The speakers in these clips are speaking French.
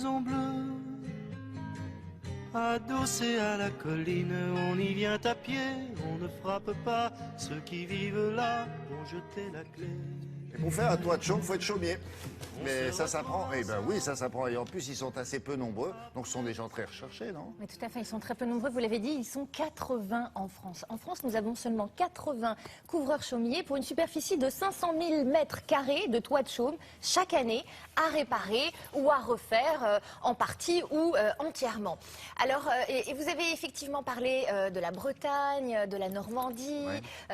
maison bleue, adossée à la colline, on y vient à pied, on ne frappe pas, ceux qui vivent là ont jeté la clé. Et pour faire un toit de chaume, il faut être chaumier. Mais ça s'apprend. Eh ben oui, ça s'apprend. Et en plus, ils sont assez peu nombreux. Donc ce sont des gens très recherchés, non? Mais tout à fait, ils sont très peu nombreux, vous l'avez dit, ils sont 80 en France. En France, nous avons seulement 80 couvreurs chaumiers pour une superficie de 500 000 mètres carrés de toit de chaume chaque année à réparer ou à refaire en partie ou entièrement. Alors, et vous avez effectivement parlé de la Bretagne, de la Normandie,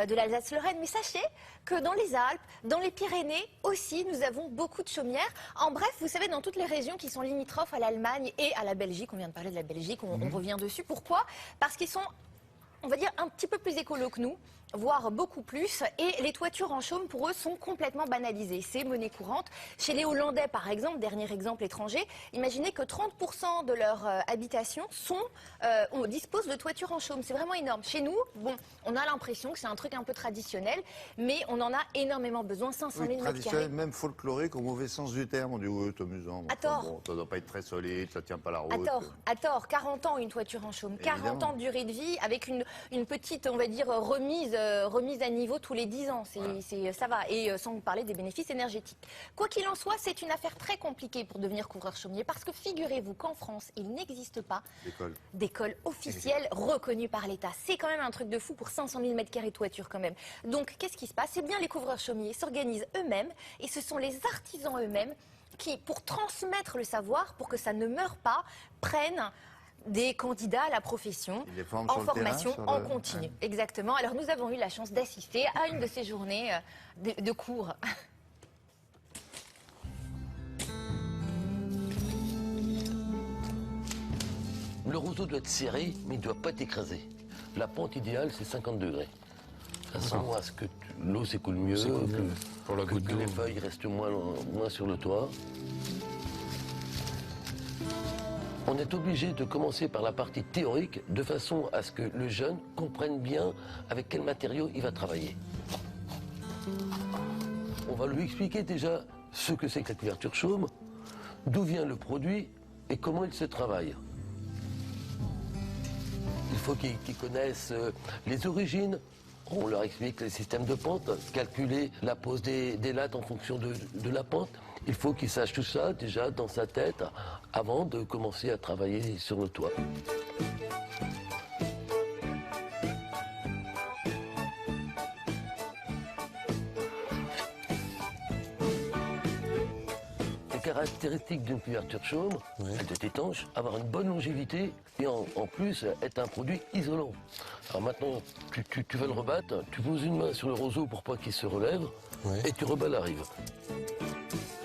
de l'Alsace-Lorraine, mais sachez que dans les Alpes, dans les Pyrénées aussi, nous avons beaucoup de chaumières. En bref, vous savez, dans toutes les régions qui sont limitrophes à l'Allemagne et à la Belgique, on vient de parler de la Belgique, on revient dessus. Pourquoi? Parce qu'ils sont, on va dire, un petit peu plus écolos que nous, voire beaucoup plus, et les toitures en chaume pour eux sont complètement banalisées. C'est monnaie courante. Chez les Hollandais, par exemple, dernier exemple étranger, imaginez que 30% de leur habitation on dispose de toitures en chaume. C'est vraiment énorme. Chez nous, bon, on a l'impression que c'est un truc un peu traditionnel, mais on en a énormément besoin. 500 000 mètres traditionnel, carrés. même folklorique au mauvais sens du terme. On dit oui, c'est amusant. À tort. Bon, ça doit pas être très solide, ça tient pas la route. À tort. 40 ans une toiture en chaume. 40 ans de durée de vie avec une petite, on va dire, remise à niveau tous les 10 ans. Ça va. Et sans vous parler des bénéfices énergétiques. Quoi qu'il en soit, c'est une affaire très compliquée pour devenir couvreur chaumier parce que figurez-vous qu'en France, il n'existe pas d'école officielle reconnue par l'État. C'est quand même un truc de fou pour 500 000 mètres carrés de toiture quand même. Donc, qu'est-ce qui se passe? Eh bien, les couvreurs chaumiers s'organisent eux-mêmes et ce sont les artisans eux-mêmes qui, pour transmettre le savoir, pour que ça ne meure pas, prennent des candidats à la profession en formation en continu. Ouais. Exactement. Alors nous avons eu la chance d'assister à une de ces journées de cours. Le roseau doit être serré, mais il ne doit pas être écrasé. La pente idéale, c'est 50 degrés. De façon à ce que l'eau s'écoule mieux, que les feuilles restent moins sur le toit. On est obligé de commencer par la partie théorique de façon à ce que le jeune comprenne bien avec quel matériau il va travailler. On va lui expliquer déjà ce que c'est que la couverture chaume, d'où vient le produit et comment il se travaille. Il faut qu'ils connaissent les origines. On leur explique les systèmes de pente, calculer la pose des lattes en fonction de la pente. Il faut qu'ils sachent tout ça déjà dans sa tête avant de commencer à travailler sur le toit. Les caractéristiques d'une couverture chaume, elle doit être étanche, avoir une bonne longévité et en plus être un produit isolant. Alors maintenant, tu vas le rebattre, tu poses une main sur le roseau pour pas qu'il se relève et tu rebats la rive.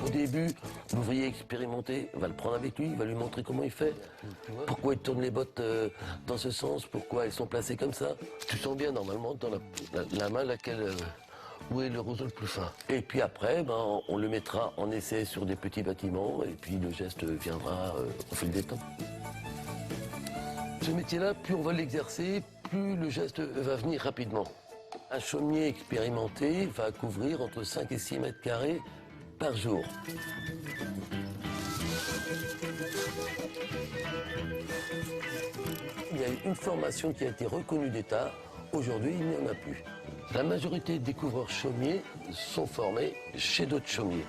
Au début, l'ouvrier expérimenté va le prendre avec lui, il va lui montrer comment il fait, pourquoi il tourne les bottes dans ce sens, pourquoi elles sont placées comme ça. Tu sens bien normalement dans la main où est le roseau le plus fin. Et puis après, on le mettra en essai sur des petits bâtiments et puis le geste viendra au fil des temps. Ce métier-là, plus on va l'exercer, plus le geste va venir rapidement. Un chaumier expérimenté va couvrir entre 5 et 6 mètres carrés par jour. Il y a une formation qui a été reconnue d'État. Aujourd'hui, il n'y en a plus. La majorité des couvreurs chaumiers sont formés chez d'autres chaumiers.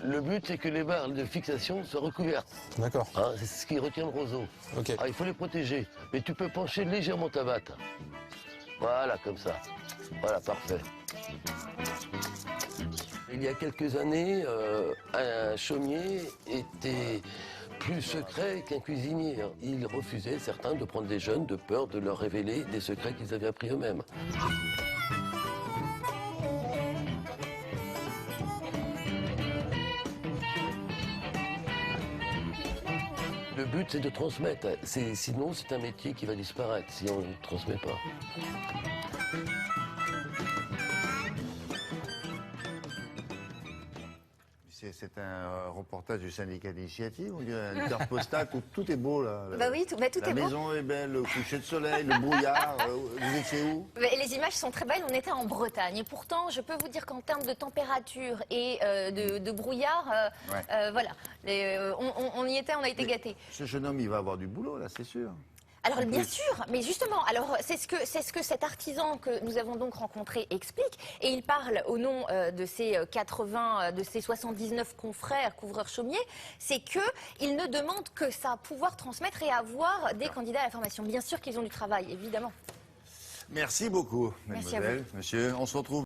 Le but, c'est que les barres de fixation soient recouvertes. D'accord. Hein, c'est ce qui retient le roseau. Okay. Alors, il faut les protéger. Mais tu peux pencher légèrement ta batte. Voilà, comme ça. Voilà, parfait. Il y a quelques années, un chaumier était plus secret qu'un cuisinier. Il refusait, certains, de prendre des jeunes de peur de leur révéler des secrets qu'ils avaient appris eux-mêmes. Le but, c'est de transmettre. Sinon, c'est un métier qui va disparaître si on ne transmet pas. C'est un reportage du syndicat d'initiative, on dirait une carte postale, tout est beau là. Bah oui, tout La est beau. maison est belle, le coucher de soleil, le brouillard, vous étiez où? Mais les images sont très belles, on était en Bretagne. Et pourtant, je peux vous dire qu'en termes de température et de brouillard, voilà, on y était, on a été gâtés. Ce jeune homme, il va avoir du boulot là, c'est sûr. Alors bien sûr, mais justement, alors c'est ce que cet artisan que nous avons donc rencontré explique, et il parle au nom de ses 79 confrères couvreurs chaumiers, c'est que il ne demande que ça, pouvoir transmettre et avoir des candidats à la formation. Bien sûr qu'ils ont du travail, évidemment. Merci beaucoup, Merci à mademoiselle, monsieur. On se retrouve.